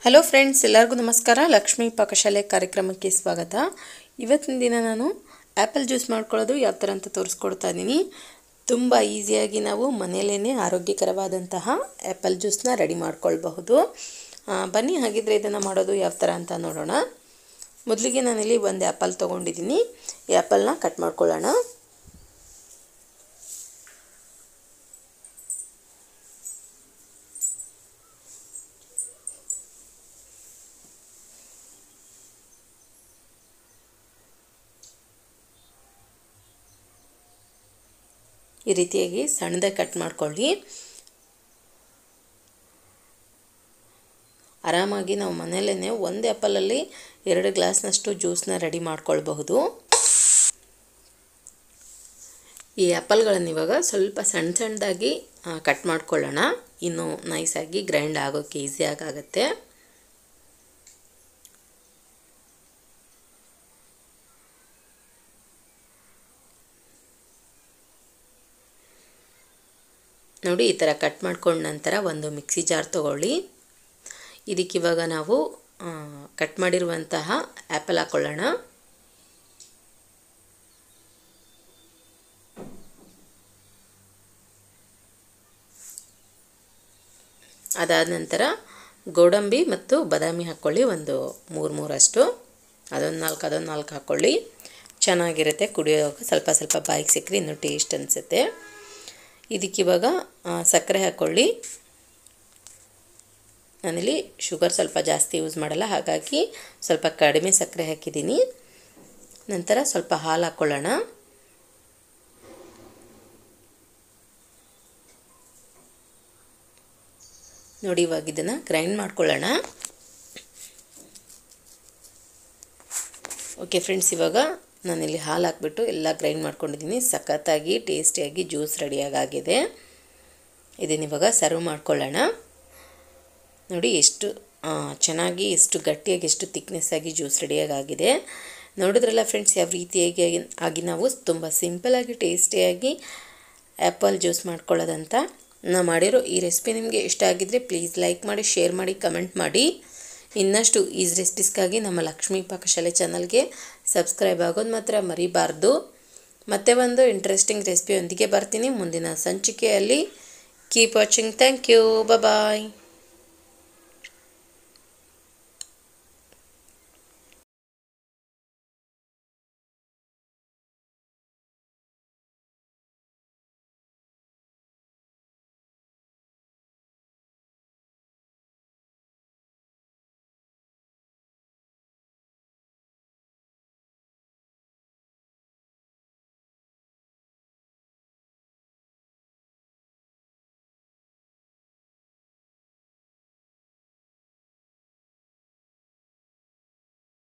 Hello friends, ಎಲ್ಲರಿಗೂ ನಮಸ್ಕಾರ. ಲಕ್ಷ್ಮೀ ಪಾಕಶಾಲೆ ಕಾರ್ಯಕ್ರಮಕ್ಕೆ ಸ್ವಾಗತ. ಇವತ್ತಿನ ದಿನ ನಾನು ಆ್ಯಪಲ್ ಜ್ಯೂಸ್ ಮಾಡ್ಕೊಳ್ಳೋದು ಯಾವ ಥರ ಅಂತ ತೋರಿಸ್ಕೊಡ್ತಾ ಇದ್ದೀನಿ. ತುಂಬ ಈಸಿಯಾಗಿ ನಾವು ಮನೆಯಲ್ಲೇ ಆರೋಗ್ಯಕರವಾದಂತಹ ಆ್ಯಪಲ್ ಜ್ಯೂಸನ್ನ ರೆಡಿ ಮಾಡ್ಕೊಳ್ಬಹುದು. ಬನ್ನಿ ಹಾಗಿದ್ರೆ ಇದನ್ನು ಮಾಡೋದು ಯಾವ ಥರ ಅಂತ ನೋಡೋಣ. ಮೊದಲಿಗೆ ನಾನಿಲ್ಲಿ ಒಂದು ಆ್ಯಪಲ್ ತೊಗೊಂಡಿದ್ದೀನಿ. ಈ ಆ್ಯಪಲ್ನ ಕಟ್ ಮಾಡ್ಕೊಳ್ಳೋಣ. ಈ ರೀತಿಯಾಗಿ ಸಣ್ಣದಾಗಿ ಕಟ್ ಮಾಡ್ಕೊಳ್ಳಿ. ಆರಾಮಾಗಿ ನಾವು ಮನೆಯಲ್ಲೇ ಒಂದು ಆ್ಯಪಲಲ್ಲಿ 2 ಗ್ಲಾಸ್ನಷ್ಟು ಜ್ಯೂಸನ್ನ ರೆಡಿ ಮಾಡ್ಕೊಳ್ಬಹುದು. ಈ ಆ್ಯಪಲ್ಗಳನ್ನು ಇವಾಗ ಸ್ವಲ್ಪ ಸಣ್ಣದಾಗಿ ಕಟ್ ಮಾಡ್ಕೊಳ್ಳೋಣ. ಇನ್ನು ನೈಸಾಗಿ ಗ್ರೈಂಡ್ ಆಗೋಕ್ಕೆ ಈಸಿಯಾಗಿ ಆಗುತ್ತೆ. ನೋಡಿ, ಈ ಥರ ಕಟ್ ಮಾಡ್ಕೊಂಡ ನಂತರ ಒಂದು ಮಿಕ್ಸಿ ಜಾರ್ ತೊಗೊಳ್ಳಿ. ಇದಕ್ಕಿವಾಗ ನಾವು ಕಟ್ ಮಾಡಿರುವಂತಹ ಆ್ಯಪಲ್ ಹಾಕ್ಕೊಳ್ಳೋಣ. ಅದಾದ ನಂತರ ಗೋಡಂಬಿ ಮತ್ತು ಬಾದಾಮಿ ಹಾಕ್ಕೊಳ್ಳಿ. ಒಂದು 3 ಅಷ್ಟು. ಅದೊಂದು 4 ಹಾಕ್ಕೊಳ್ಳಿ. ಚೆನ್ನಾಗಿರುತ್ತೆ ಕುಡಿಯೋಕೆ. ಸ್ವಲ್ಪ ಬಾಯಿಗೆ ಸಿಕ್ಕರೆ ಇನ್ನೂ ಟೇಸ್ಟ್ ಅನಿಸುತ್ತೆ. ಇದಕ್ಕಿವಾಗ ಸಕ್ಕರೆ ಹಾಕ್ಕೊಳ್ಳಿ. ನಾನಿಲ್ಲಿ ಶುಗರ್ ಸ್ವಲ್ಪ ಜಾಸ್ತಿ ಯೂಸ್ ಮಾಡಲ್ಲ, ಹಾಗಾಗಿ ಸ್ವಲ್ಪ ಕಡಿಮೆ ಸಕ್ಕರೆ ಹಾಕಿದ್ದೀನಿ. ನಂತರ ಸ್ವಲ್ಪ ಹಾಲು ಹಾಕ್ಕೊಳ್ಳೋಣ. ನೋಡಿ, ಇವಾಗ ಇದನ್ನು ಗ್ರೈಂಡ್ ಮಾಡ್ಕೊಳ್ಳೋಣ. ಓಕೆ ಫ್ರೆಂಡ್ಸ್, ಇವಾಗ ನಾನಿಲ್ಲಿ ಹಾಲು ಹಾಕ್ಬಿಟ್ಟು ಎಲ್ಲ ಗ್ರೈಂಡ್ ಮಾಡ್ಕೊಂಡಿದ್ದೀನಿ. ಸಖತ್ತಾಗಿ ಟೇಸ್ಟಿಯಾಗಿ ಜ್ಯೂಸ್ ರೆಡಿಯಾಗಿದೆ. ಇದನ್ನಿವಾಗ ಸರ್ವ್ ಮಾಡ್ಕೊಳ್ಳೋಣ. ನೋಡಿ ಎಷ್ಟು ಚೆನ್ನಾಗಿ, ಎಷ್ಟು ಗಟ್ಟಿಯಾಗಿ, ಎಷ್ಟು ಥಿಕ್ನೆಸ್ ಆಗಿ ಜ್ಯೂಸ್ ರೆಡಿಯಾಗಿದೆ. ನೋಡಿದ್ರಲ್ಲ ಫ್ರೆಂಡ್ಸ್, ಯಾವ ರೀತಿಯಾಗಿ ನಾವು ತುಂಬ ಸಿಂಪಲಾಗಿ ಟೇಸ್ಟಿಯಾಗಿ ಆ್ಯಪಲ್ ಜ್ಯೂಸ್ ಮಾಡ್ಕೊಳ್ಳೋದಂತ. ನಾನು ಮಾಡಿರೋ ಈ ರೆಸಿಪಿ ನಿಮಗೆ ಇಷ್ಟ ಆಗಿದ್ದರೆ ಪ್ಲೀಸ್ ಲೈಕ್ ಮಾಡಿ, ಶೇರ್ ಮಾಡಿ, ಕಮೆಂಟ್ ಮಾಡಿ. ಇನ್ನಷ್ಟು ಈಸಿ ರೆಸಿಪೀಸ್ಗಾಗಿ ನಮ್ಮ ಲಕ್ಷ್ಮೀ ಪಾಕಶಾಲೆ ಚಾನಲ್ಗೆ ಸಬ್ಸ್ಕ್ರೈಬ್ ಆಗೋದು ಮಾತ್ರ ಮರಿಬಾರ್ದು. ಮತ್ತೆ ಒಂದು ಇಂಟ್ರೆಸ್ಟಿಂಗ್ ರೆಸಿಪಿಯೊಂದಿಗೆ ಬರ್ತೀನಿ ಮುಂದಿನ ಸಂಚಿಕೆಯಲ್ಲಿ. Keep watching. Thank you. Bye.